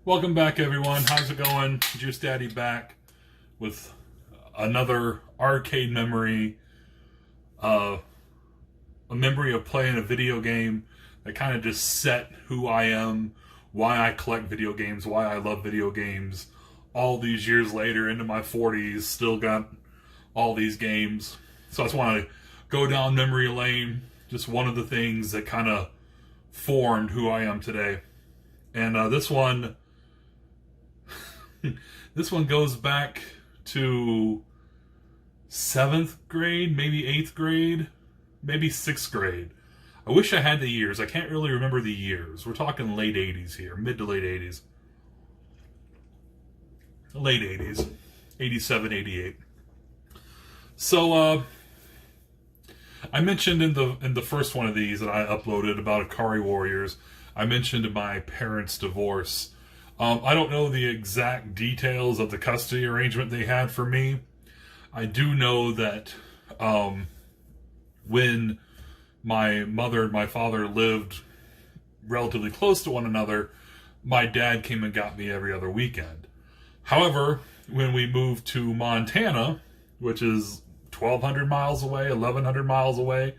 Welcome back, everyone. How's it going? Juice Daddy back with another arcade memory. A memory of playing a video game that kind of just set who I am, why I collect video games, why I love video games. All these years later, into my 40s, still got all these games. So I just want to go down memory lane. Just one of the things that kind of formed who I am today. And this one goes back to 7th grade, maybe 8th grade, maybe 6th grade. I wish I had the years. I can't really remember the years. We're talking late 80s here, mid to late 80s. Late 80s, 87, 88. So, I mentioned in the first one of these that I uploaded about Akari Warriors, I mentioned my parents' divorce. I don't know the exact details of the custody arrangement they had for me. I do know that when my mother and my father lived relatively close to one another, my dad came and got me every other weekend. However, when we moved to Montana, which is 1,200 miles away, 1,100 miles away,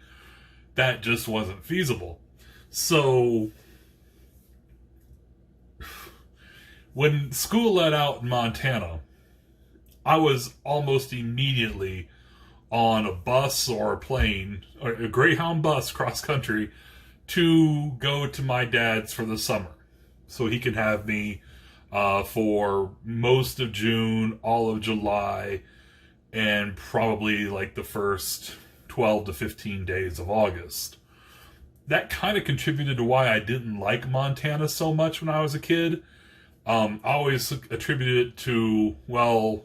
that just wasn't feasible. So when school let out in Montana, I was almost immediately on a bus or a plane, or a Greyhound bus cross country, to go to my dad's for the summer. So he could have me for most of June, all of July, and probably like the first 12 to 15 days of August. That kind of contributed to why I didn't like Montana so much when I was a kid. I always attributed it to, well,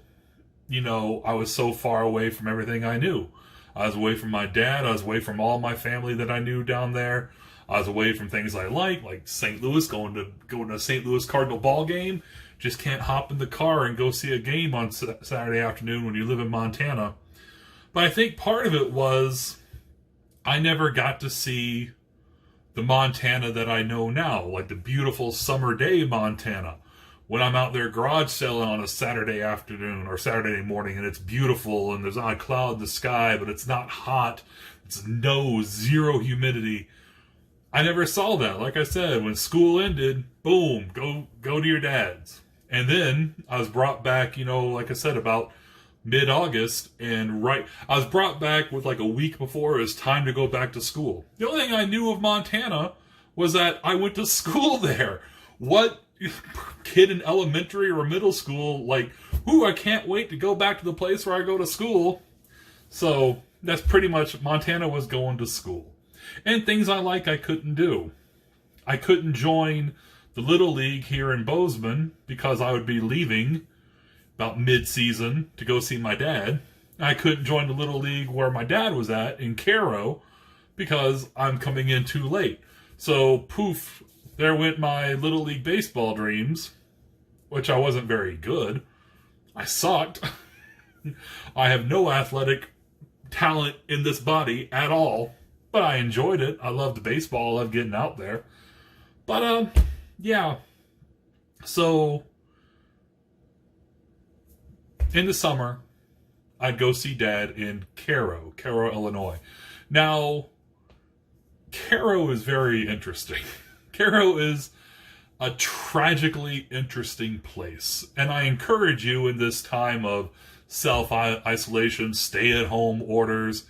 you know, I was so far away from everything I knew. I was away from my dad. I was away from all my family that I knew down there. I was away from things I like St. Louis, going to a St. Louis Cardinal ball game. Just can't hop in the car and go see a game on Saturday afternoon when you live in Montana. But I think part of it was I never got to see the Montana that I know now, like the beautiful summer day Montana. When I'm out there garage selling on a Saturday afternoon or Saturday morning and it's beautiful and there's not a cloud in the sky, but it's not hot, it's zero humidity. I never saw that. Like I said, when school ended, boom, go to your dad's. And then I was brought back, like I said, about mid-August, and I was brought back with like a week before it was time to go back to school. The only thing I knew of Montana was that I went to school there. What kid in elementary or middle school, I can't wait to go back to the place where I go to school. So that's pretty much, Montana was going to school. And things I couldn't do. I couldn't join the Little League here in Bozeman because I would be leaving about mid-season to go see my dad. I couldn't join the Little League where my dad was at in Cairo because I'm coming in too late. So poof, there went my Little League baseball dreams, which I wasn't very good. I sucked. I have no athletic talent in this body at all. But I enjoyed it. I loved baseball. I loved getting out there. But, yeah. So, in the summer, I'd go see Dad in Cairo, Illinois. Now, Cairo is very interesting. Cairo is a tragically interesting place. And I encourage you in this time of self-isolation, stay-at-home orders,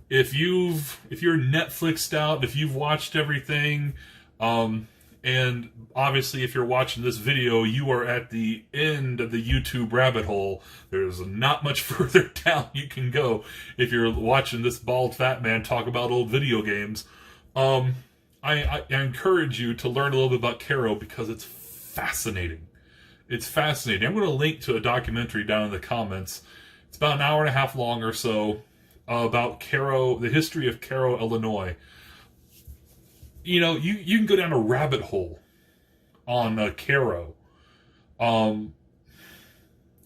if you're Netflixed out, if you've watched everything, and obviously if you're watching this video, you are at the end of the YouTube rabbit hole. There's not much further down you can go if you're watching this bald fat man talk about old video games. I encourage you to learn a little bit about Cairo because it's fascinating. It's fascinating. I'm going to link to a documentary down in the comments. It's about an hour and a half long or so. About Cairo, the history of Cairo, Illinois. You can go down a rabbit hole on Cairo. I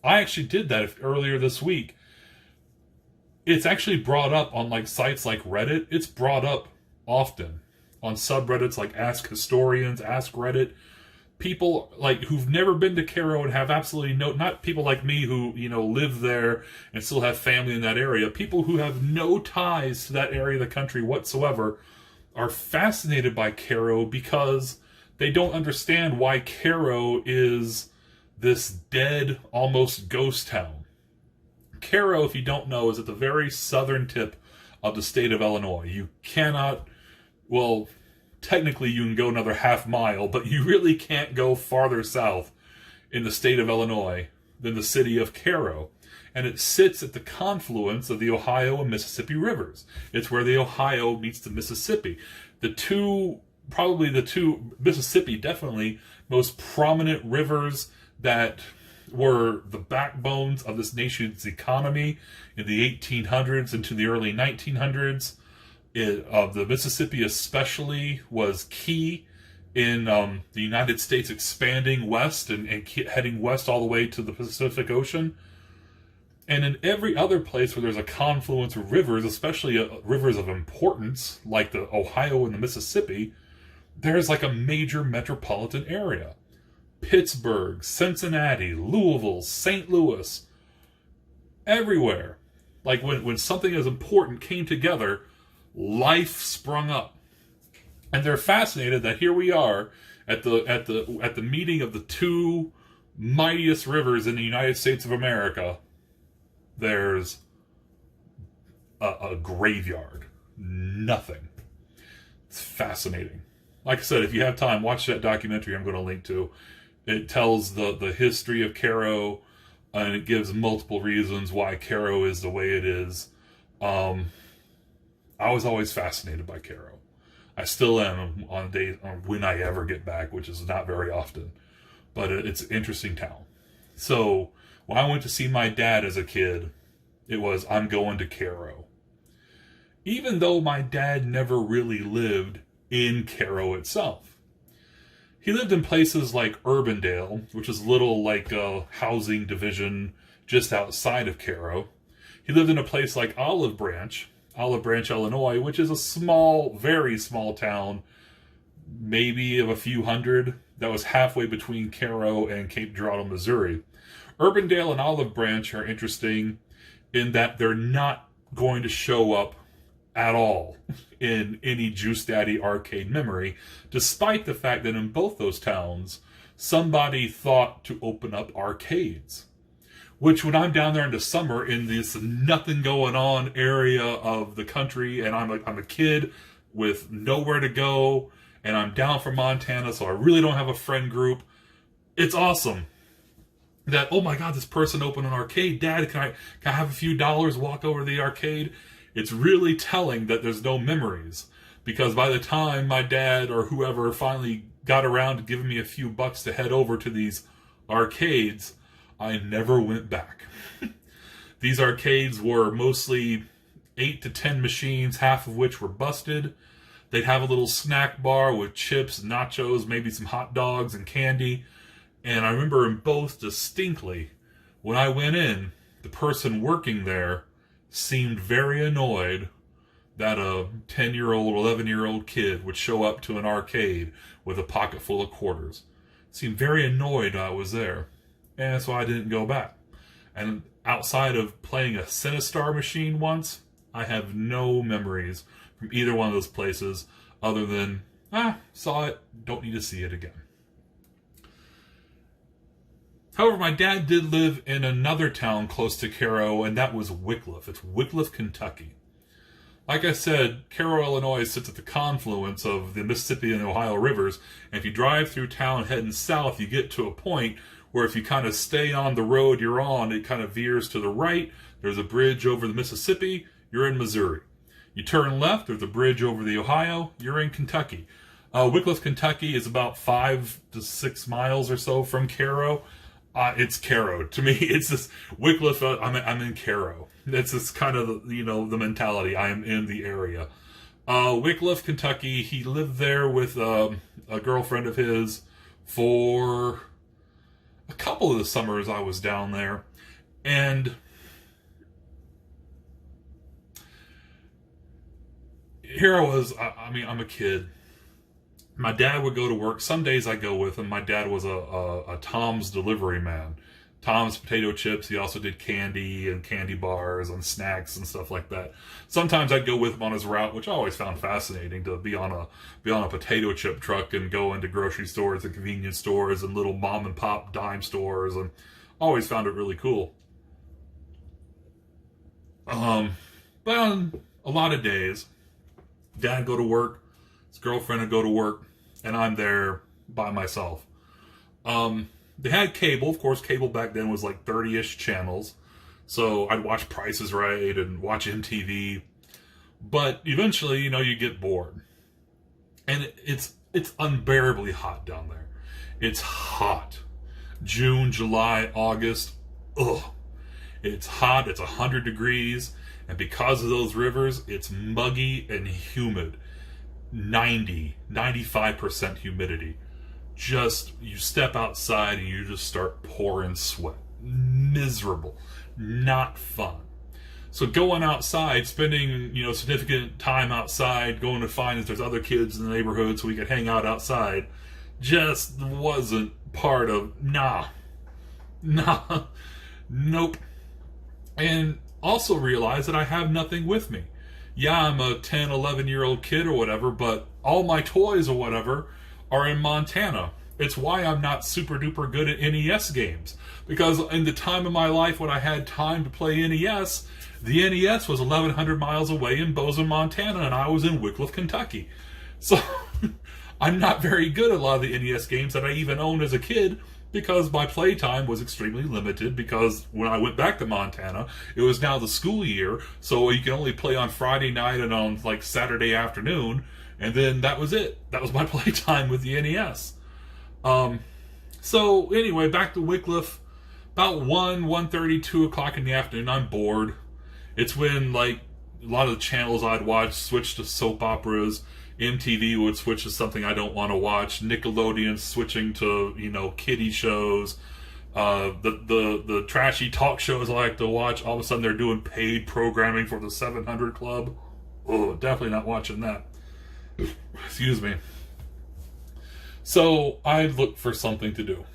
actually did that earlier this week. It's actually brought up on sites like Reddit. It's brought up often on subreddits like Ask Historians, Ask Reddit. people like who've never been to Cairo and have absolutely not people like me who, live there and still have family in that area. People who have no ties to that area of the country whatsoever are fascinated by Cairo because they don't understand why Cairo is this dead, almost ghost town. Cairo, if you don't know, is at the very southern tip of the state of Illinois. You cannot, well, technically you can go another half mile, but you really can't go farther south in the state of Illinois than the city of Cairo. And it sits at the confluence of the Ohio and Mississippi rivers. It's where the Ohio meets the Mississippi. Probably the two, Mississippi definitely, most prominent rivers that were the backbones of this nation's economy in the 1800s into the early 1900s. The Mississippi especially was key in the United States expanding west and heading west all the way to the Pacific Ocean. And in every other place where there's a confluence of rivers, especially rivers of importance, like the Ohio and the Mississippi, there's like a major metropolitan area. Pittsburgh, Cincinnati, Louisville, St. Louis, everywhere. Like when something as important came together, life sprung up. And they're fascinated that here we are at the meeting of the two mightiest rivers in the United States of America. There's a graveyard. Nothing. It's fascinating. Like I said, if you have time, watch that documentary I'm going to link to. It tells the history of Cairo, and it gives multiple reasons why Cairo is the way it is. I was always fascinated by Cairo. I still am on days when I ever get back, which is not very often. But it's an interesting town. So when I went to see my dad as a kid, it was, I'm going to Cairo. Even though my dad never really lived in Cairo itself. He lived in places like Urbandale, which is a little like a housing division just outside of Cairo. He lived in a place like Olive Branch, Illinois, which is a small, very small town, maybe of a few hundred, that was halfway between Cairo and Cape Girardeau, Missouri. Urbandale and Olive Branch are interesting in that they're not going to show up at all in any Juice Daddy arcade memory, despite the fact that in both those towns, somebody thought to open up arcades. Which, when I'm down there in the summer in this nothing going on area of the country, and I'm a kid with nowhere to go, and I'm down from Montana, so I really don't have a friend group, it's awesome. That, oh my God, this person opened an arcade. Dad, can I have a few dollars, walk over to the arcade? It's really telling that there's no memories. Because by the time my dad or whoever finally got around to giving me a few bucks to head over to these arcades, I never went back. These arcades were mostly 8 to 10 machines, half of which were busted. They'd have a little snack bar with chips, nachos, maybe some hot dogs and candy. And I remember in both distinctly, when I went in, the person working there seemed very annoyed that a 10-year-old, 11-year-old kid would show up to an arcade with a pocket full of quarters. Seemed very annoyed I was there. And so I didn't go back. And outside of playing a Sinistar machine once, I have no memories from either one of those places other than, saw it, don't need to see it again. However, my dad did live in another town close to Cairo, and that was Wickliffe. It's Wickliffe, Kentucky. Like I said, Cairo, Illinois sits at the confluence of the Mississippi and the Ohio rivers, and if you drive through town heading south, you get to a point where if you kind of stay on the road you're on, it kind of veers to the right. There's a bridge over the Mississippi, you're in Missouri. You turn left, there's a bridge over the Ohio, you're in Kentucky. Wickliffe, Kentucky is about 5 to 6 miles or so from Cairo. It's Cairo. To me, it's this Wickliffe, I'm in Cairo. It's this kind of, the mentality. I am in the area. Wickliffe, Kentucky, he lived there with a girlfriend of his for a couple of the summers I was down there. And here I was, I'm a kid. My dad would go to work. Some days I go with him. My dad was a Tom's delivery man. Tom's potato chips. He also did candy and candy bars and snacks and stuff like that. Sometimes I'd go with him on his route, which I always found fascinating, to be on a potato chip truck and go into grocery stores and convenience stores and little mom and pop dime stores, and always found it really cool. But on a lot of days, Dad go to work, his girlfriend would go to work, and I'm there by myself. They had cable. Of course, cable back then was like 30-ish channels. So I'd watch Price is Right and watch MTV. But eventually, you get bored. And it's unbearably hot down there. It's hot. June, July, August. Ugh. It's hot. It's 100 degrees. And because of those rivers, it's muggy and humid. 95% humidity. You step outside and you just start pouring sweat. Miserable. Not fun. So going outside, spending, significant time outside, going to find if there's other kids in the neighborhood so we could hang out outside, just wasn't part of, nope. And also realize that I have nothing with me. Yeah, I'm a 10, 11-year-old kid or whatever, but all my toys or whatever are in Montana. It's why I'm not super duper good at NES games. Because in the time of my life when I had time to play NES, the NES was 1,100 miles away in Bozeman, Montana, and I was in Wickliffe, Kentucky. So I'm not very good at a lot of the NES games that I even owned as a kid, because my playtime was extremely limited, because when I went back to Montana, it was now the school year, so you can only play on Friday night and on like Saturday afternoon, and then that was it. That was my playtime with the NES. So anyway, back to Wickliffe. About 1:30, 2 o'clock in the afternoon, I'm bored. It's when like a lot of the channels I'd watch switched to soap operas. MTV would switch to something I don't want to watch. Nickelodeon switching to, kiddie shows. The trashy talk shows I like to watch. All of a sudden they're doing paid programming for the 700 Club. Oh, definitely not watching that. Excuse me. So I looked for something to do.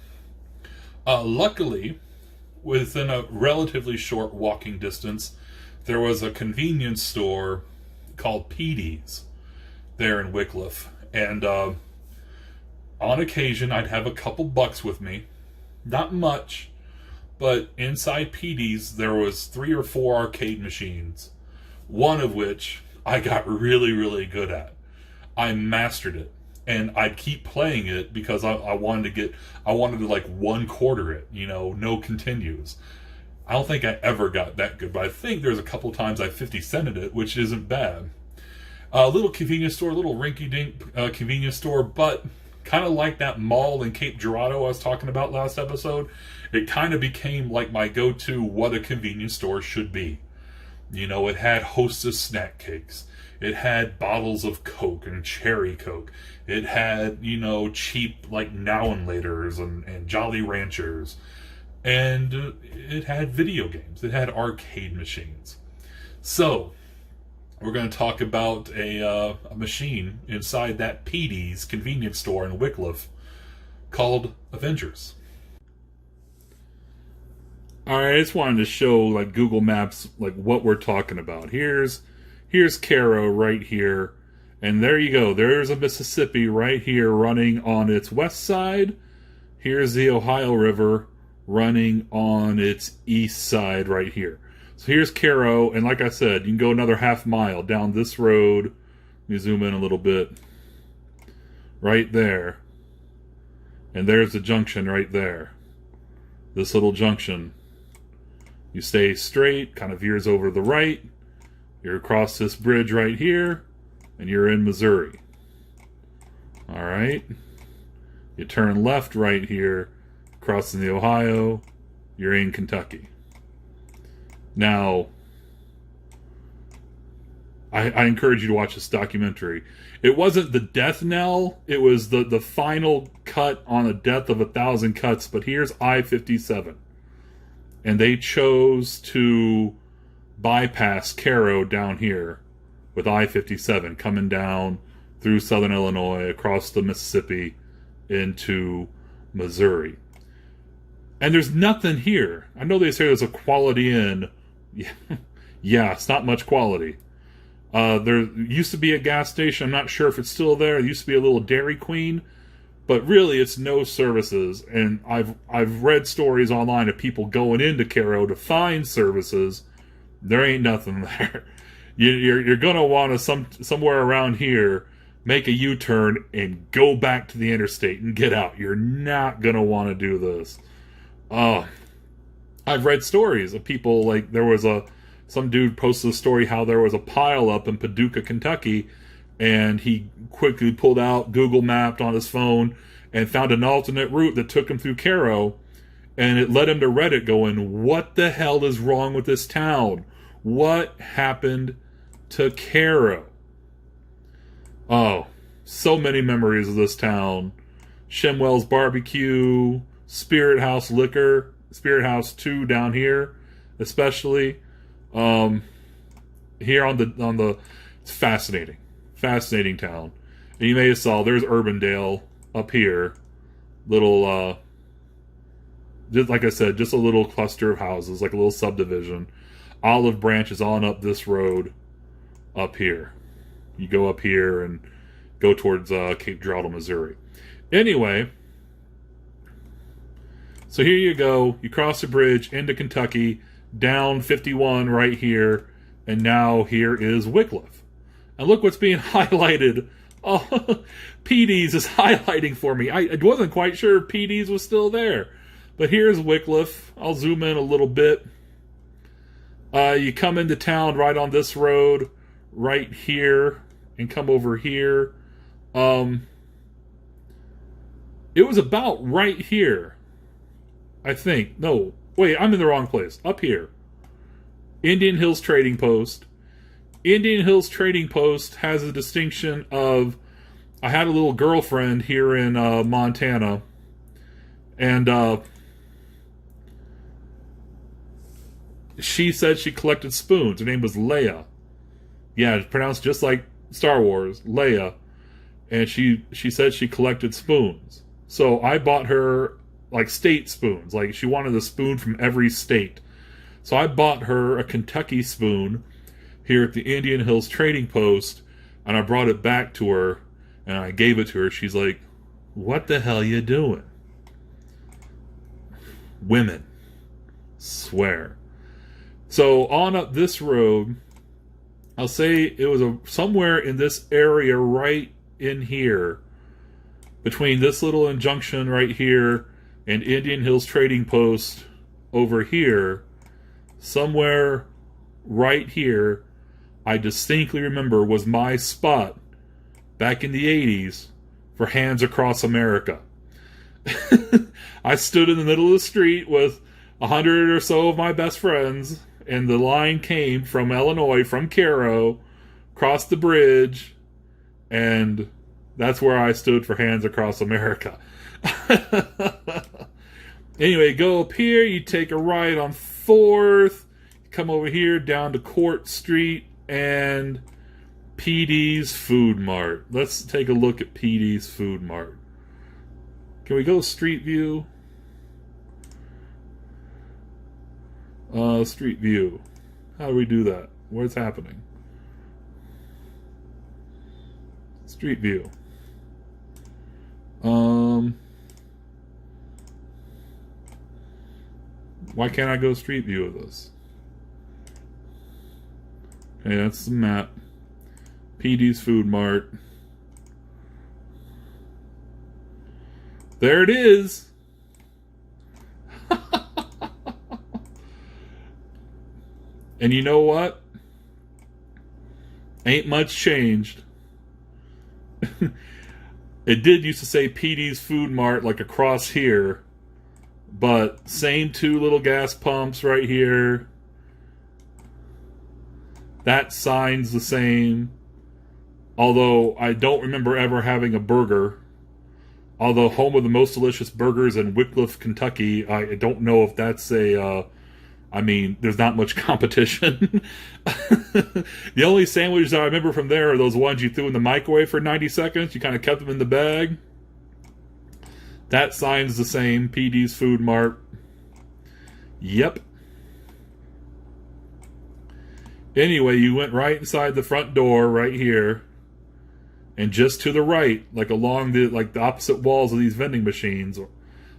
Luckily, within a relatively short walking distance, there was a convenience store called PeeDee's there in Wickliffe. And on occasion, I'd have a couple bucks with me. Not much, but inside PeeDee's, there was 3 or 4 arcade machines. One of which I got really, really good at. I mastered it. And I'd keep playing it because I wanted to like 1/4 it, no continues. I don't think I ever got that good, but I think there's a couple times I 50-cented it, which isn't bad. A little convenience store, little rinky-dink convenience store, but kind of like that mall in Cape Girardeau I was talking about last episode. It kind of became like my go-to what a convenience store should be. It had Hostess snack cakes. It had bottles of Coke and Cherry Coke. It had, cheap, like, Now and Laters and Jolly Ranchers. And it had video games. It had arcade machines. So, we're going to talk about a machine inside that PeeDee's convenience store in Wickliffe called Avengers. Alright, I just wanted to show, like, Google Maps, like, what we're talking about. Here's Cairo right here, and there you go. There's a Mississippi right here running on its west side. Here's the Ohio River running on its east side right here. So here's Cairo, and like I said, you can go another half mile down this road. Let me zoom in a little bit. Right there. And there's the junction right there. This little junction. You stay straight, kind of veers over to the right. You're across this bridge right here, and you're in Missouri. Alright. You turn left right here, crossing the Ohio, you're in Kentucky. Now, I encourage you to watch this documentary. It wasn't the death knell, it was the final cut on a death of 1,000 cuts, but here's I-57. And they chose to bypass Cairo down here with I-57 coming down through southern Illinois, across the Mississippi, into Missouri. And there's nothing here. I know they say there's a Quality Inn. Yeah, it's not much quality. There used to be a gas station. I'm not sure if it's still there. There used to be a little Dairy Queen. But really, it's no services. And I've read stories online of people going into Cairo to find services. There ain't nothing there. You're going to want to, somewhere around here, make a U-turn and go back to the interstate and get out. You're not going to want to do this. I've read stories of people, like there was some dude posted a story how there was a pile up in Paducah, Kentucky, and he quickly pulled out Google Mapped on his phone and found an alternate route that took him through Cairo, and it led him to Reddit going, what the hell is wrong with this town? What happened to Cairo? Oh, so many memories of this town. Shimwell's Barbecue, Spirit House Liquor, Spirit House 2 down here, especially. Here on the it's fascinating town. And you may have saw there's Urbandale up here, little just like I said, just a little cluster of houses, like a little subdivision. Olive Branch is on up this road up here. You go up here and go towards Cape Girardeau, Missouri. Anyway, so here you go. You cross the bridge into Kentucky, down 51 right here, and now here is Wickliffe. And look what's being highlighted. Oh, PeeDee's is highlighting for me. I wasn't quite sure if PeeDee's was still there. But here's Wickliffe. I'll zoom in a little bit. You come into town right on this road, right here, and come over here. It was about right here, I think. No, wait, I'm in the wrong place. Up here. Indian Hills Trading Post. Indian Hills Trading Post has a distinction of, I had a little girlfriend here in Montana, and she said she collected spoons. Her name was Leia. Yeah, it's pronounced just like Star Wars, Leia. And she said she collected spoons. So I bought her like state spoons. Like she wanted a spoon from every state. So I bought her a Kentucky spoon here at the Indian Hills Trading Post, and I brought it back to her, and I gave it to her. She's like, what the hell you doing? Women. Swear. So on up this road, I'll say it was somewhere in this area right in here, between this little injunction right here and Indian Hills Trading Post over here, somewhere right here, I distinctly remember was my spot back in the 80s for Hands Across America. I stood in the middle of the street with 100 or so of my best friends, and the line came from Illinois, from Cairo, crossed the bridge, and that's where I stood for Hands Across America. Anyway, go up here, you take a right on 4th, come over here down to Court Street, and PeeDee's Food Mart. Let's take a look at PeeDee's Food Mart. Can we go Street View? Street View. How do we do that? What's happening? Street View. Why can't I go Street View of this? Okay, that's the map. PeeDee's Food Mart. There it is. And you know what? Ain't much changed. It did used to say PeeDee's Food Mart like across here, but same 2 little gas pumps right here. That sign's the same. Although I don't remember ever having a burger. Although home of the most delicious burgers in Wickliffe, Kentucky, I don't know if that's a I mean, there's not much competition. The only sandwiches I remember from there are those ones you threw in the microwave for 90 seconds. You kind of kept them in the bag. That sign's the same. PeeDee's Food Mart. Yep. Anyway, you went right inside the front door right here. And just to the right, like along the opposite walls of these vending machines,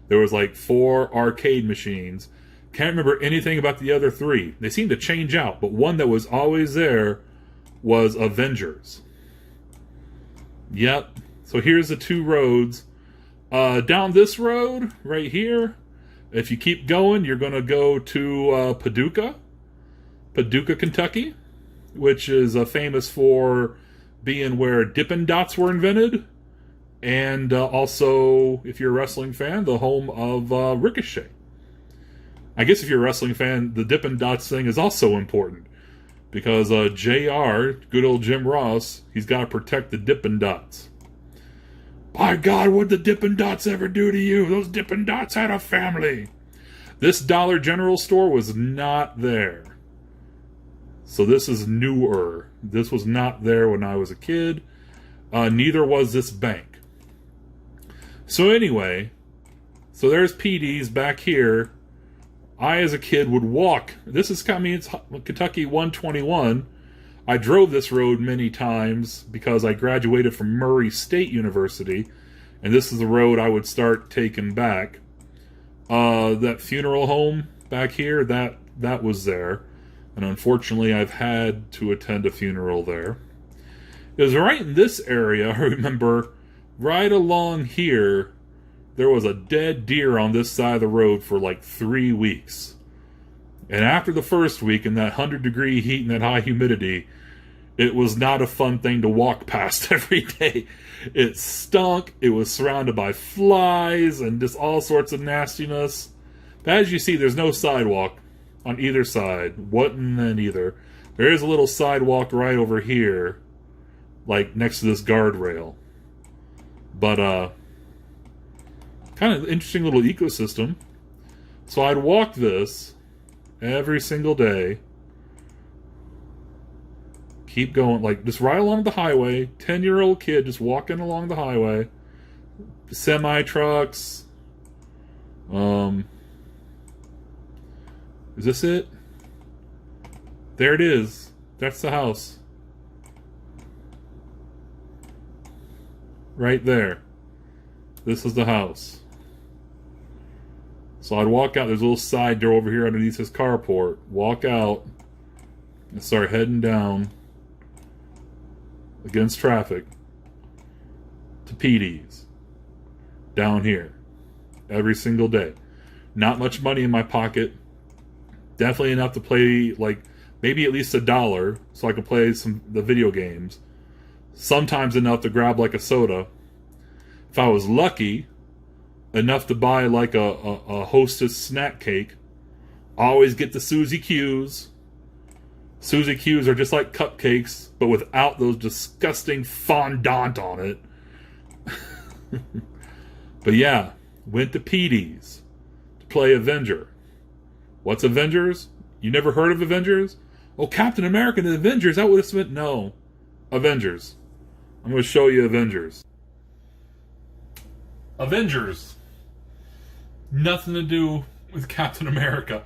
there was like 4 arcade machines. Can't remember anything about the other 3. They seemed to change out, but one that was always there was Avengers. Yep. So here's the 2 roads. Down this road, right here, if you keep going, you're going to go to Paducah, Kentucky, which is famous for being where Dippin' Dots were invented. And also, if you're a wrestling fan, the home of Ricochet. I guess if you're a wrestling fan, the Dippin' Dots thing is also important. Because JR, good old Jim Ross, he's got to protect the Dippin' Dots. By God, what'd the Dippin' Dots ever do to you? Those Dippin' Dots had a family. This Dollar General store was not there. So this is newer. This was not there when I was a kid. Neither was this bank. So anyway, so there's PeeDee's back here. I, as a kid, would walk. This is Kentucky 121. I drove this road many times because I graduated from Murray State University, and this is the road I would start taking back. That funeral home back here, that was there. And unfortunately, I've had to attend a funeral there. It was right in this area, I remember, right along here, there was a dead deer on this side of the road for like 3 weeks. And after the first week, in that 100-degree heat and that high humidity, it was not a fun thing to walk past every day. It stunk, it was surrounded by flies, and just all sorts of nastiness. But as you see, there's no sidewalk on either side. Wasn't then either. There is a little sidewalk right over here, like next to this guardrail. But, kind of interesting little ecosystem. So I'd walk this every single day. Keep going, like, just right along the highway. 10-year-old kid just walking along the highway. Semi-trucks. Is this it? There it is. That's the house. Right there. This is the house. So I'd walk out. There's a little side door over here underneath his carport. Walk out and start heading down against traffic to PeeDee's down here every single day. Not much money in my pocket. Definitely enough to play, like, maybe at least $1 so I could play the video games. Sometimes enough to grab like a soda. If I was lucky, enough to buy like a Hostess snack cake. Always get the Suzy Q's. Suzy Q's are just like cupcakes, but without those disgusting fondant on it. But yeah, went to PeeDee's to play Avenger. What's Avengers? You never heard of Avengers? Oh, Captain America and the Avengers, that would have meant no. Avengers. I'm going to show you Avengers. Avengers. Nothing to do with Captain America.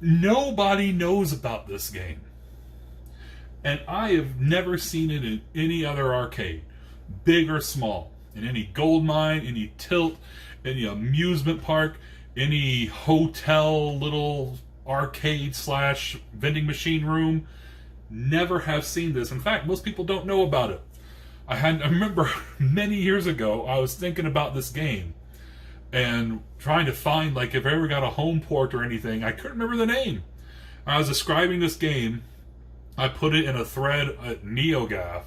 Nobody knows about this game. And I have never seen it in any other arcade, big or small. In any gold mine, any tilt, any amusement park, any hotel little arcade / vending machine room. Never have seen this. In fact, most people don't know about it. I remember many years ago, I was thinking about this game and trying to find, like, if I ever got a home port or anything. I couldn't remember the name. I was describing this game. I put it in a thread at NeoGAF,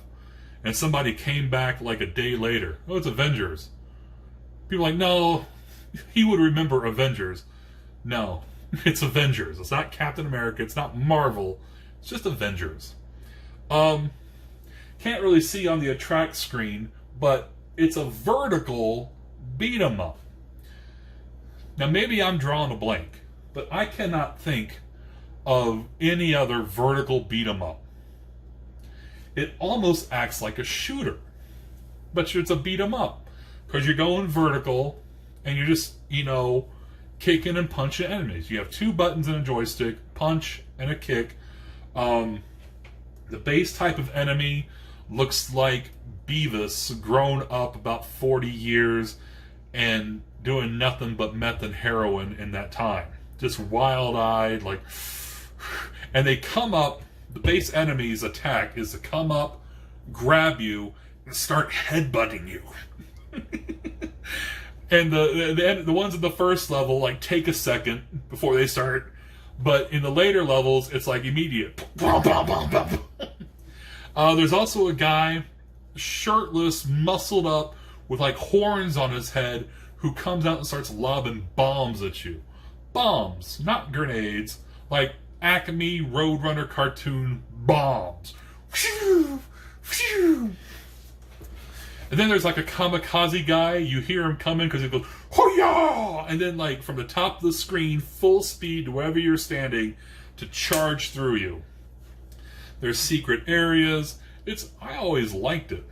and somebody came back like a day later. Oh, it's Avengers. People are like, no, he would remember Avengers. No, it's Avengers. It's not Captain America. It's not Marvel. It's just Avengers. Can't really see on the attract screen, but it's a vertical beat 'em up. Now maybe I'm drawing a blank, but I cannot think of any other vertical beat 'em up. It almost acts like a shooter, but it's a beat 'em up because you're going vertical and you're just, kicking and punching enemies. You have two buttons and a joystick, punch and a kick. The base type of enemy looks like Beavis grown up about 40 years and doing nothing but meth and heroin in that time. Just wild-eyed, and they come up, the base enemy's attack is to come up, grab you, and start headbutting you. And the ones at the first level, take a second before they start, but in the later levels, it's immediate. There's also a guy, shirtless, muscled up, with horns on his head, who comes out and starts lobbing bombs at you. Bombs, not grenades, Acme Roadrunner cartoon bombs. And then there's a kamikaze guy. You hear him coming because he goes, "Hoo-yah!" And then from the top of the screen, full speed to wherever you're standing to charge through you. There's secret areas. I always liked it.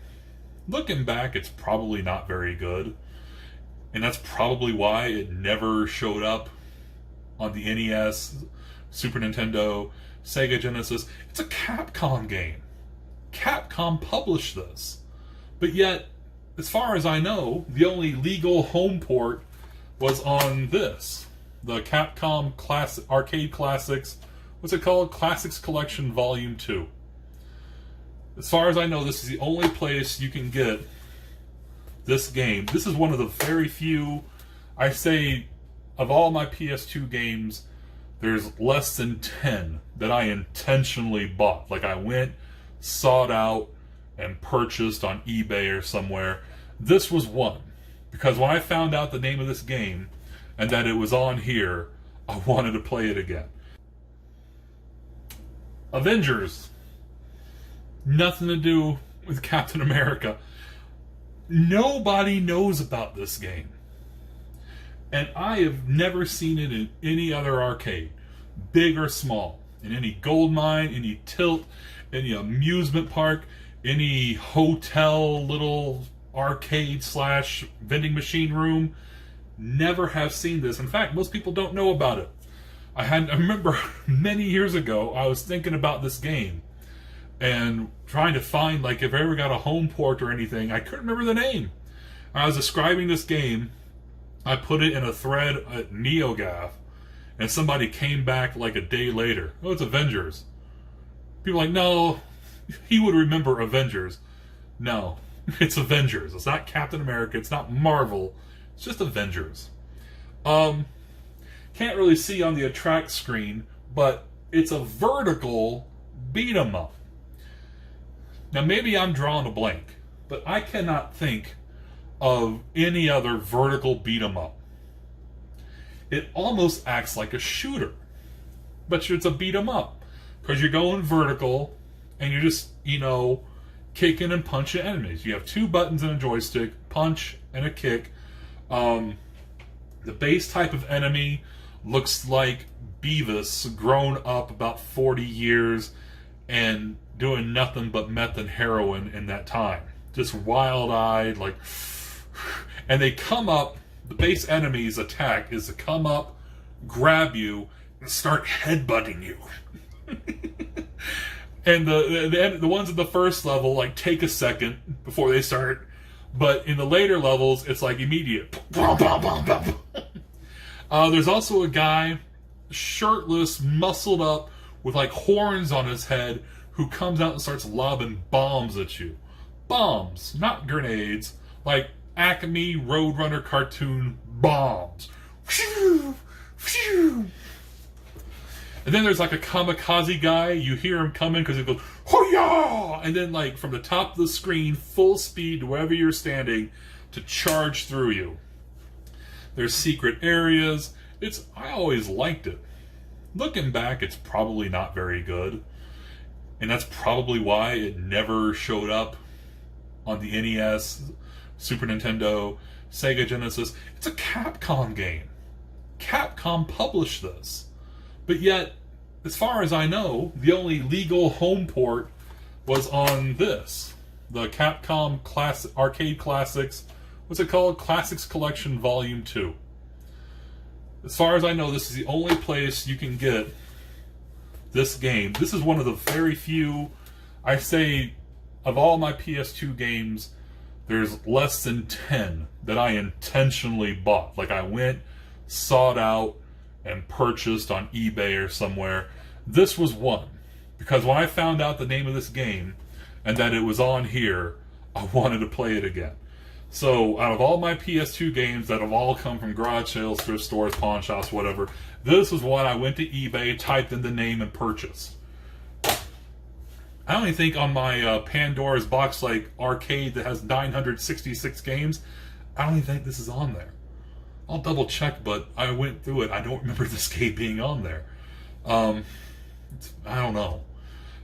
Looking back, it's probably not very good. And that's probably why it never showed up on the NES, Super Nintendo, Sega Genesis. It's a Capcom game. Capcom published this. But yet, as far as I know, the only legal home port was on this. The Capcom Arcade Classics, what's it called? Classics Collection Volume 2. As far as I know, this is the only place you can get this game. This is one of the very few, I say, of all my PS2 games, there's less than 10 that I intentionally bought. I went, sought out, and purchased on eBay or somewhere. This was one. Because when I found out the name of this game and that it was on here, I wanted to play it again. Avengers. Nothing to do with Captain America. Nobody knows about this game. And I have never seen it in any other arcade, big or small. In any gold mine, any tilt, any amusement park, any hotel, little arcade / vending machine room. Never have seen this. In fact, most people don't know about it. I remember many years ago, I was thinking about this game and trying to find, if I ever got a home port or anything. I couldn't remember the name. I was describing this game. I put it in a thread at NeoGAF, and somebody came back a day later. Oh, it's Avengers. People are no, he would remember Avengers. No, it's Avengers. It's not Captain America. It's not Marvel. It's just Avengers. Can't really see on the attract screen, but it's a vertical beat 'em up. Now maybe I'm drawing a blank, but I cannot think of any other vertical beat 'em up. It almost acts like a shooter, but it's a beat 'em up because you're going vertical and you're just, kicking and punching enemies. You have two buttons and a joystick, punch and a kick. The base type of enemy looks like Beavis grown up about 40 years and doing nothing but meth and heroin in that time. Just wild-eyed, and they come up, the base enemy's attack is to come up, grab you, and start headbutting you. And the ones at the first level, take a second before they start, but in the later levels, it's immediate. There's also a guy, shirtless, muscled up, with horns on his head, who comes out and starts lobbing bombs at you. Bombs, not grenades, Acme Roadrunner cartoon bombs. And then there's a kamikaze guy. You hear him coming because he goes, "Hoo-yah!" And then from the top of the screen, full speed to wherever you're standing to charge through you. There's secret areas. I always liked it. Looking back, it's probably not very good. And that's probably why it never showed up on the NES, Super Nintendo, Sega Genesis. It's a Capcom game. Capcom published this. But yet, as far as I know, the only legal home port was on this. The Capcom Arcade Classics, what's it called? Classics Collection Volume 2. As far as I know, this is the only place you can get this game. This is one of the very few, I say, of all my PS2 games, there's less than 10 that I intentionally bought. Like I went, sought out, and purchased on eBay or somewhere. This was one. Because when I found out the name of this game, and that it was on here, I wanted to play it again. So, out of all my PS2 games that have all come from garage sales, thrift stores, pawn shops, whatever, this was one I went to eBay, typed in the name, and purchased. I only think on my Pandora's Box like arcade that has 966 games, I don't even think this is on there. I'll double check, but I went through it. I don't remember this game being on there. I don't know.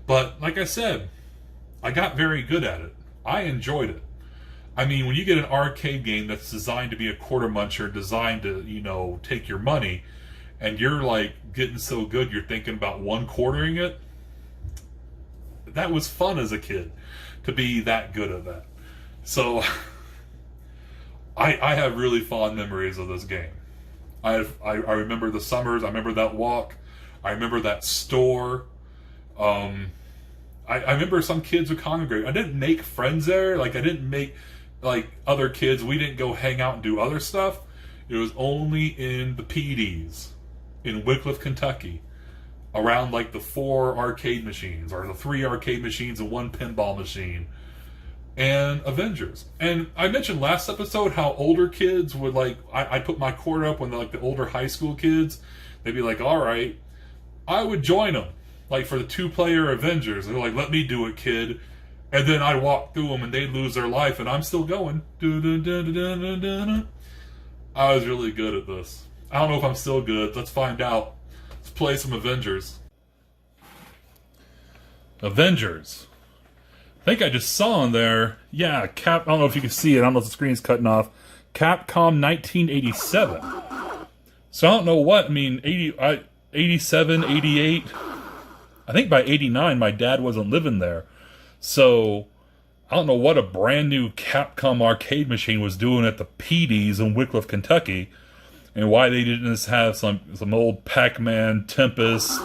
But, like I said, I got very good at it. I enjoyed it. I mean, when you get an arcade game that's designed to be a quarter muncher, designed to, you know, take your money, and you're like getting so good you're thinking about one quartering it, that was fun as a kid to be that good at that. So I have really fond memories of this game. I remember the summers. I remember that walk. I remember that store. I remember some kids would congregate. I didn't make friends there. Like, I didn't make, like, other kids. We didn't go hang out and do other stuff. It was only in the PeeDee's in Wickliffe, Kentucky, around, like, the 4 arcade machines, or the 3 arcade machines and 1 pinball machine, and Avengers. And I mentioned last episode how older kids would, like, I put my quarter up when, like, the older high school kids, they'd be like, all right, I would join them. Like, for the 2-player Avengers. They're like, let me do it, kid. And then I'd walk through them and they'd lose their life and I'm still going. I was really good at this. I don't know if I'm still good. Let's find out. Let's play some Avengers. Avengers. I think I just saw in there. Yeah, I don't know if you can see it. I don't know if the screen's cutting off. Capcom 1987. So I don't know what. I mean, 87, 88... I think by 89, my dad wasn't living there. So, I don't know what a brand new Capcom arcade machine was doing at the PeeDee's in Wickliffe, Kentucky. And why they didn't just have some old Pac-Man, Tempest,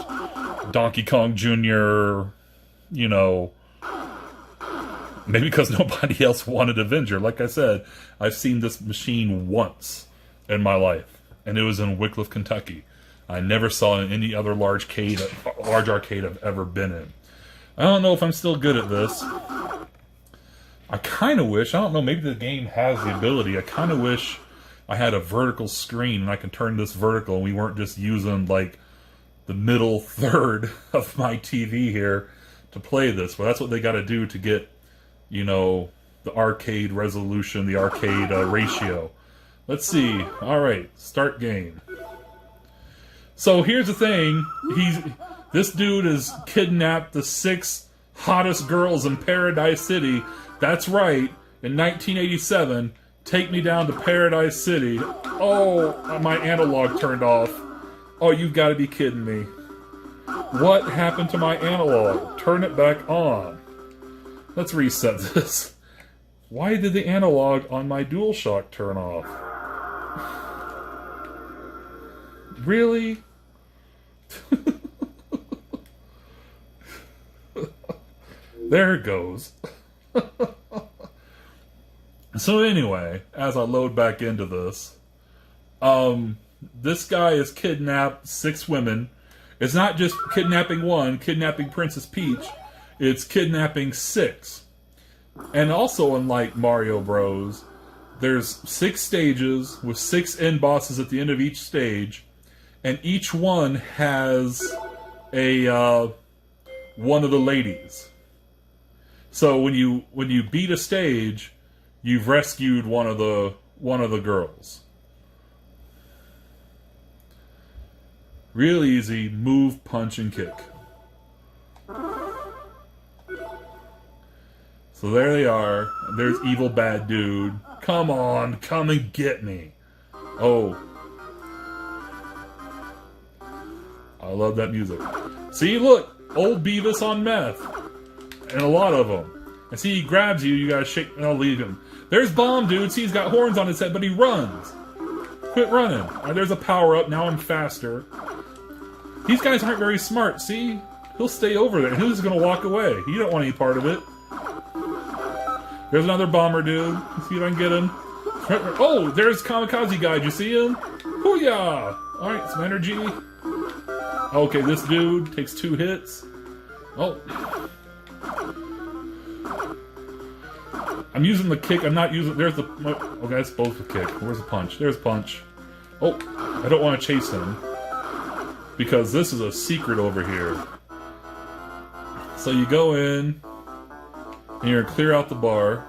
Donkey Kong Jr., you know. Maybe because nobody else wanted Avenger. Like I said, I've seen this machine once in my life. And it was in Wickliffe, Kentucky. I never saw it in any other large arcade I've ever been in. I don't know if I'm still good at this. I kind of wish, I don't know, maybe the game has the ability. I kind of wish I had a vertical screen and I can turn this vertical and we weren't just using, like, the middle third of my TV here to play this. But that's what they got to do to get, you know, the arcade resolution, the arcade ratio. Let's see. All right, start game. So here's the thing, this dude has kidnapped the 6 hottest girls in Paradise City. That's right, in 1987, take me down to Paradise City. Oh, my analog turned off. Oh, you've got to be kidding me. What happened to my analog? Turn it back on. Let's reset this. Why did the analog on my DualShock turn off? Really? There it goes. So anyway, as I load back into this, this guy has kidnapped 6 women. It's not just kidnapping one, kidnapping Princess Peach. It's kidnapping 6. And also, unlike Mario Bros., there's 6 stages with 6 end bosses at the end of each stage. And each one has a one of the ladies. So when you beat a stage, you've rescued one of the girls. Real easy, move, punch, and kick. So there they are. There's evil bad dude. Come on, come and get me. Oh. I love that music. See, look! Old Beavis on meth. And a lot of them. And see, he grabs you, you gotta shake, and I'll leave him. There's Bomb, dude. See, he's got horns on his head, but he runs. Quit running. Alright, there's a power-up. Now I'm faster. These guys aren't very smart, see? He'll stay over there, and he's gonna walk away. You don't want any part of it. There's another bomber, dude. Let's see if I can get him. Oh, there's Kamikaze guy. Did you see him? Booyah! Alright, some energy. Okay, this dude takes 2 hits. Oh. I'm using the kick. I'm not using... There's the... Okay, that's both the kick. Where's the punch? There's punch. Oh, I don't want to chase him. Because this is a secret over here. So you go in... And you're going to clear out the bar.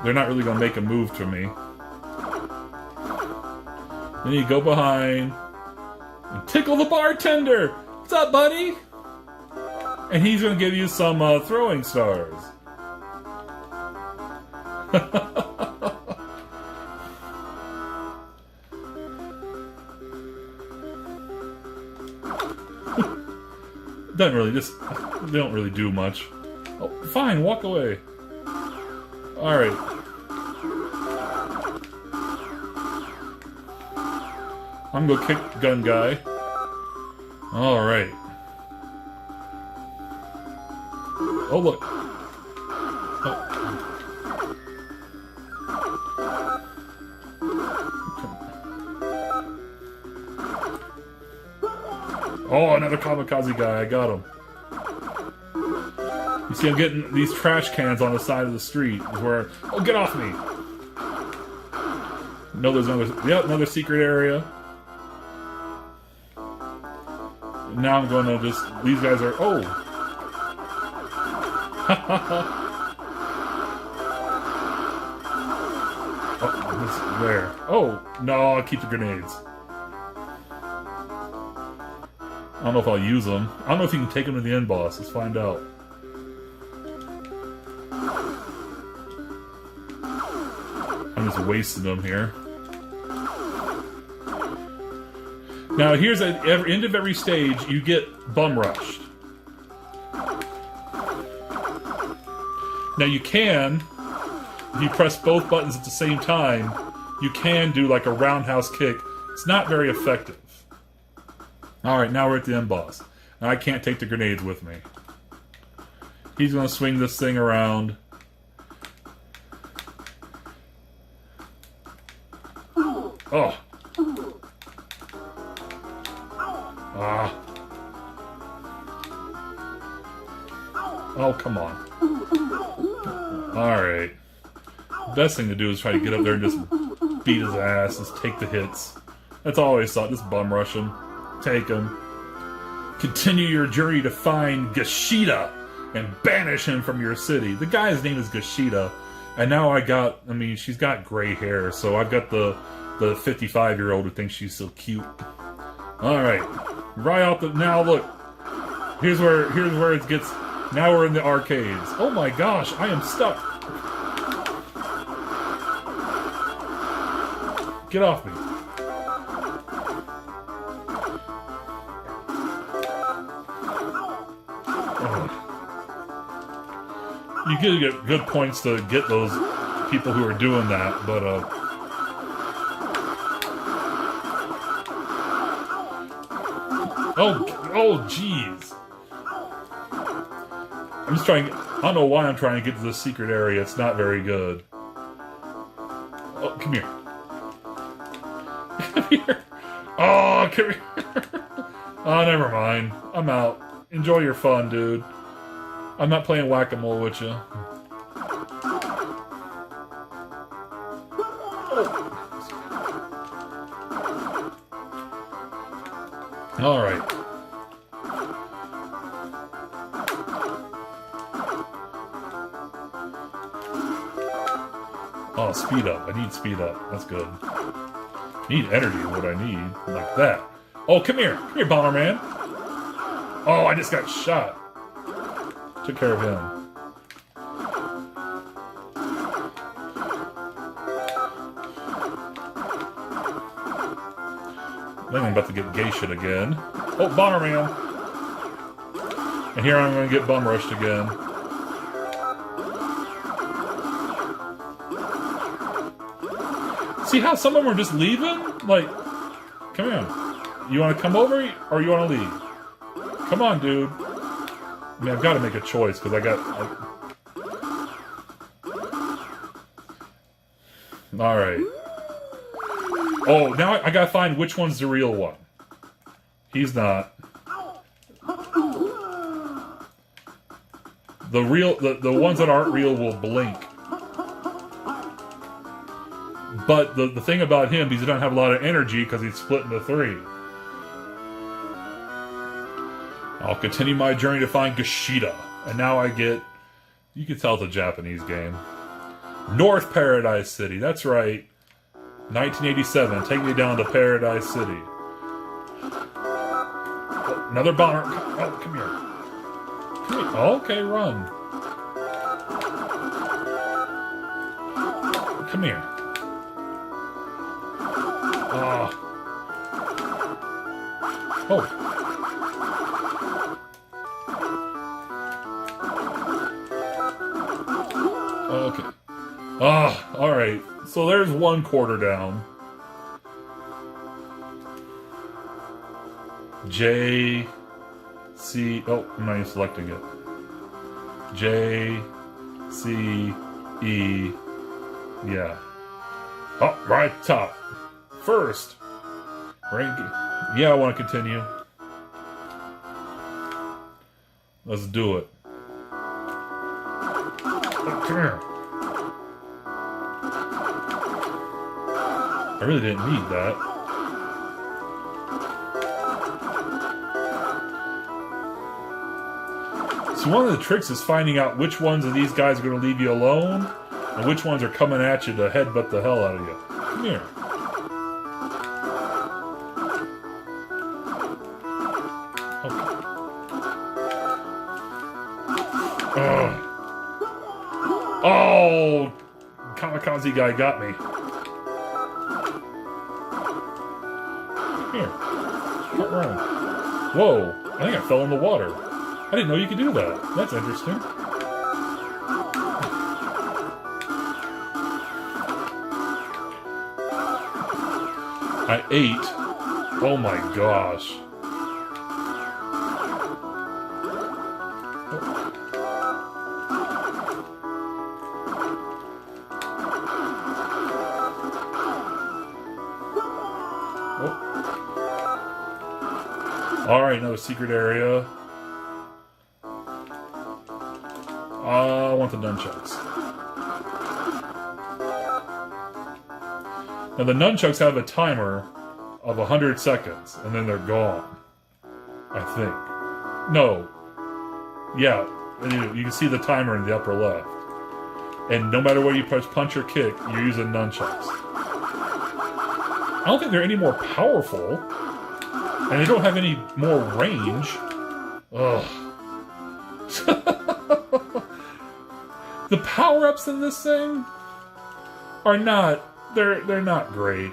They're not really going to make a move to me. Then you go behind and tickle the bartender. What's up, buddy? And he's going to give you some throwing stars. Doesn't really, just, they don't really do much. Oh, fine, walk away. Alright. I'm gonna go kick gun guy. Alright. Oh, look. Oh, another kamikaze guy. I got him. You see, I'm getting these trash cans on the side of the street. Where, oh, get off me! No, there's another. Yep, another secret area. Now I'm going to just. These guys are. Oh! Oh, this, there. Oh, no, I'll keep the grenades. I don't know if I'll use them. I don't know if you can take them to the end boss. Let's find out. I'm just wasting them here. Now, here's at the end of every stage, you get bum rushed. Now, you can, if you press both buttons at the same time, you can do like a roundhouse kick. It's not very effective. Alright, now we're at the end boss. Now I can't take the grenades with me. He's gonna swing this thing around. Oh! Ah. Oh, come on. Alright. The best thing to do is try to get up there and just beat his ass, just take the hits. That's all I always thought, just bum rush him. Take him. Continue your journey to find Gashida and banish him from your city. The guy's name is Gashida, and now I mean, she's got gray hair, so I've got the 55-year-old who thinks she's so cute. Alright. Right out the... Now, look. Here's where it gets... Now we're in the arcades. Oh my gosh, I am stuck. Get off me. You can get good points to get those people who are doing that, but oh jeez. I'm just trying, I don't know why I'm trying to get to the secret area. It's not very good. Oh, come here. Come here. Oh, come here. Oh, never mind. I'm out. Enjoy your fun, dude. I'm not playing whack-a-mole with you. Alright. Oh, speed up. I need speed up. That's good. I need energy is what I need. Like that. Oh, come here. Come here, Bomberman. Oh, I just got shot. Took care of him. think I'm about to get gay shit again. Oh, Bomberman! And here I'm gonna get bum rushed again. See how some of them are just leaving? Like, come here. You wanna come over or you wanna leave? Come on, dude. I mean, I've got to make a choice because I got... Alright. Oh, now I gotta find which one's the real one. He's not. The ones that aren't real will blink. But the thing about him, he doesn't have a lot of energy because he's split into 3. I'll continue my journey to find Gashida. And now I get... You can tell it's a Japanese game. North Paradise City, that's right. 1987, take me down to Paradise City. Oh, another bomber. Oh, come here. Come here. Oh, okay, run. Come here. Oh. Okay. Alright. So there's 1/4 down. J, C, oh, I'm not even selecting it. J, C, E, yeah. Oh, right top. First. Right. Yeah, I want to continue. Let's do it. Oh, come here. I really didn't need that. So one of the tricks is finding out which ones of these guys are going to leave you alone, and which ones are coming at you to headbutt the hell out of you. Come here. Okay. Oh! Kamikaze guy got me. Here. Come around. Whoa. I think I fell in the water. I didn't know you could do that. That's interesting. I ate. Oh my gosh. Alright, another secret area. I want the nunchucks. Now the nunchucks have a timer of 100 seconds, and then they're gone. I think. No. Yeah, you can see the timer in the upper left. And no matter where you press punch or kick, you're using nunchucks. I don't think they're any more powerful. And they don't have any more range. Ugh. The power-ups in this thing are not... They're not great.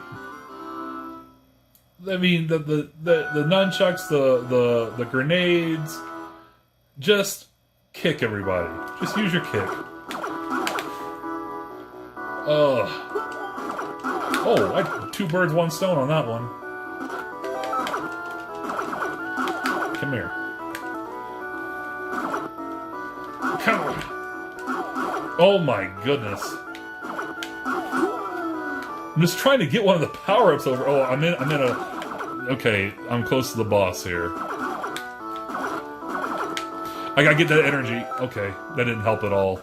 I mean, the nunchucks, the grenades... Just kick everybody. Just use your kick. Ugh. Oh, I 2 birds, 1 stone on that one. Come here. Come on. Oh my goodness. I'm just trying to get one of the power-ups over. Oh, I'm in a... Okay, I'm close to the boss here. I gotta get that energy. Okay, that didn't help at all.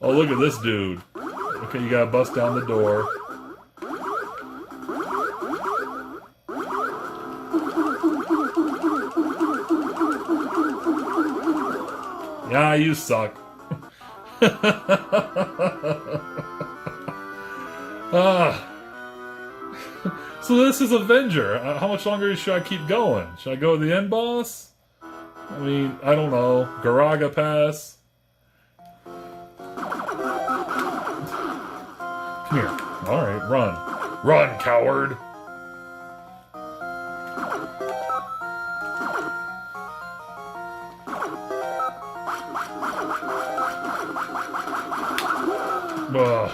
Oh, look at this dude. Okay, you gotta bust down the door. Yeah, you suck. So this is Avenger. How much longer should I keep going? Should I go to the end boss? I mean, I don't know. Garaga Pass? Come here. Alright, run. Run, coward! Ugh.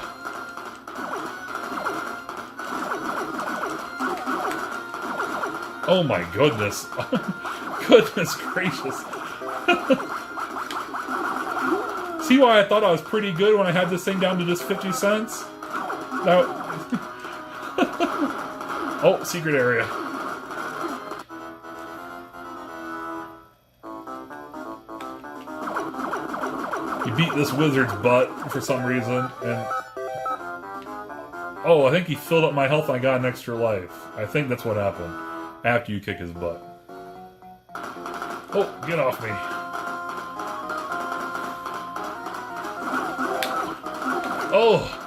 Oh my goodness. Goodness gracious. See why I thought I was pretty good when I had this thing down to just 50 cents? Now... Oh, secret area. You beat this wizard's butt for some reason, and... Oh, I think he filled up my health and I got an extra life. I think that's what happened. After you kick his butt. Oh, get off me. Oh!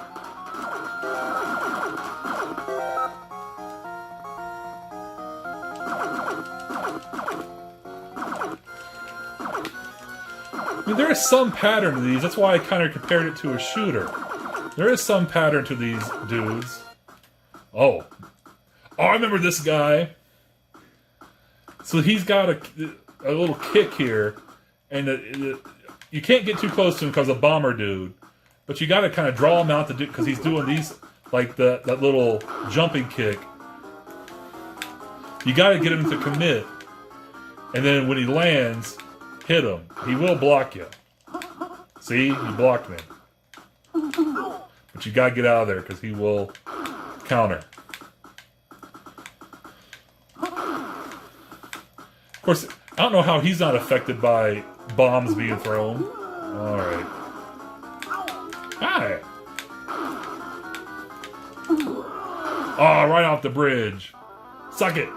I mean, there is some pattern to these. That's why I kind of compared it to a shooter. There is some pattern to these dudes. Oh. Oh, I remember this guy. So he's got a little kick here, and you can't get too close to him because of bomber dude. But you got to kind of draw him out to do because he's doing these like that little jumping kick. You got to get him to commit, and then when he lands, hit him. He will block you. See, he blocked me. But you got to get out of there because he will counter. Of course, I don't know how he's not affected by bombs being thrown. Alright. Hi! Oh, right off the bridge. Suck it!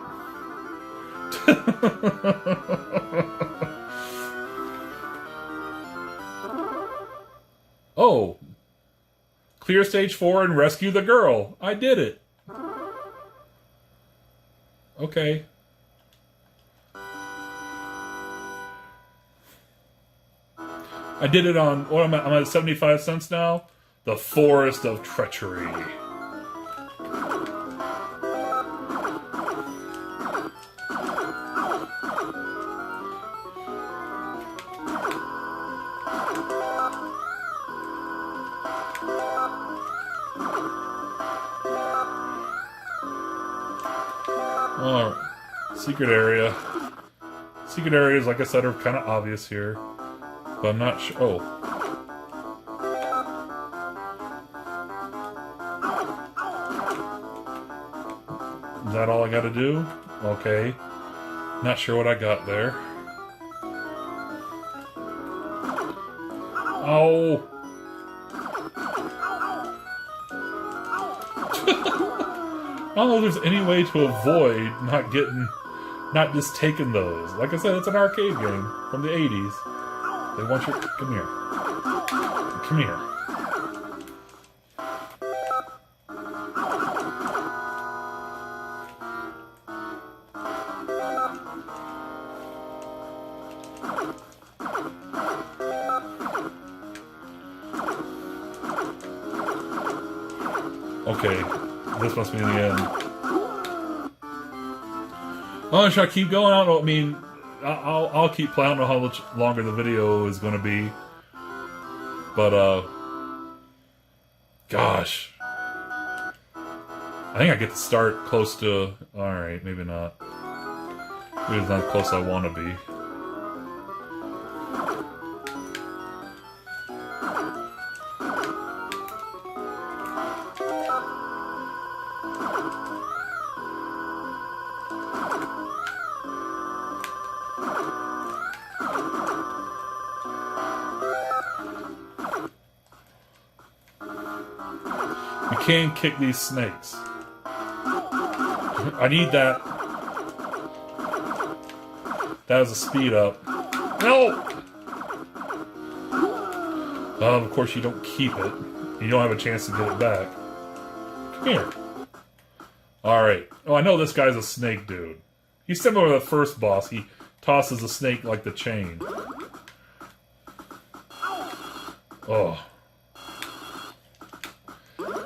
Oh. Clear stage 4 and rescue the girl. I did it. Okay. I did it on, what am I, I'm at 75 cents now? The Forest of Treachery. Alright. Secret area. Secret areas, like I said, are kind of obvious here. But I'm not sure. Oh. Is that all I gotta do? Okay. Not sure what I got there. Oh! I don't know if there's any way to avoid not just taking those. Like I said, it's an arcade game from the 80s. They want you... Come here. Come here. Okay. This must be the end. Oh, should I keep going? I don't know. I mean... I'll keep playing. I don't know how much longer the video is going to be. But, gosh. I think I get to start close to... Alright, maybe not. Maybe it's not close I want to be. You can kick these snakes. I need that. That was a speed up. No! Of course you don't keep it. You don't have a chance to get it back. Come here. Alright. Oh, I know this guy's a snake dude. He's similar to the first boss. He tosses a snake like the chain.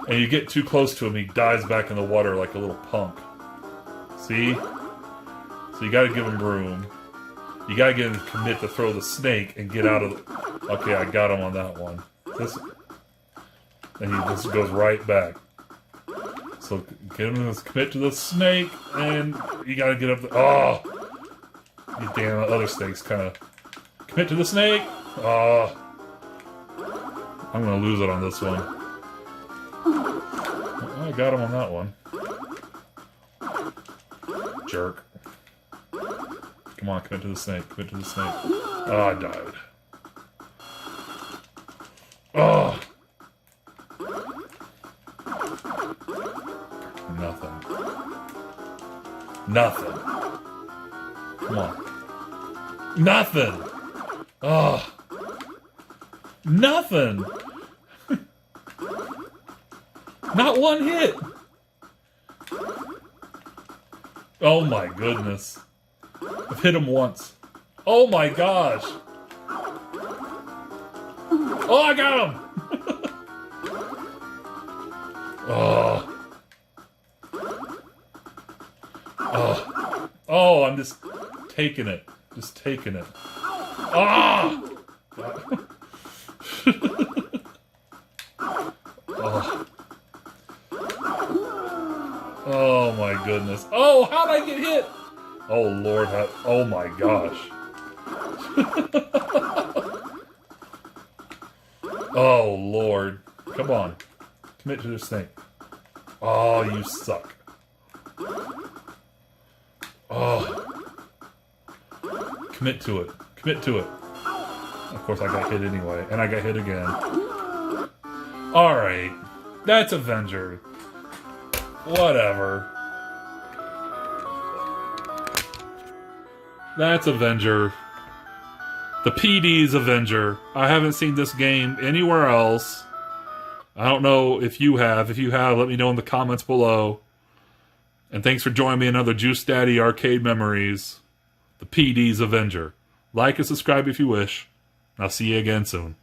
And you get too close to him, he dives back in the water like a little punk. See? So you gotta give him room. You gotta get him to commit to throw the snake and get out of the... Okay, I got him on that one. And he just goes right back. So get him to commit to the snake, and you gotta get up the... Oh! You damn other snakes kind of... Commit to the snake! Oh! I'm gonna lose it on this one. I got him on that one. Jerk. Come on, commit to the snake. Commit to the snake. Oh, I died. Oh! Nothing. Nothing. Come on. Nothing! Oh! Nothing! Not one hit! Oh my goodness. I've hit him once. Oh my gosh! Oh, I got him! Oh. Oh. Oh, I'm just taking it. Just taking it. Ah! Oh. Oh my goodness. Oh, how'd I get hit? Oh Lord, oh my gosh. Oh Lord. Come on. Commit to this thing. Oh, you suck. Oh. Commit to it. Commit to it. Of course I got hit anyway. And I got hit again. Alright. That's Avenger. Whatever. That's Avenger. The PeeDee's Avenger. I haven't seen this game anywhere else. I don't know if you have. If you have, let me know in the comments below. And thanks for joining me in another Juice Daddy Arcade Memories. The PeeDee's Avenger. Like and subscribe if you wish. I'll see you again soon.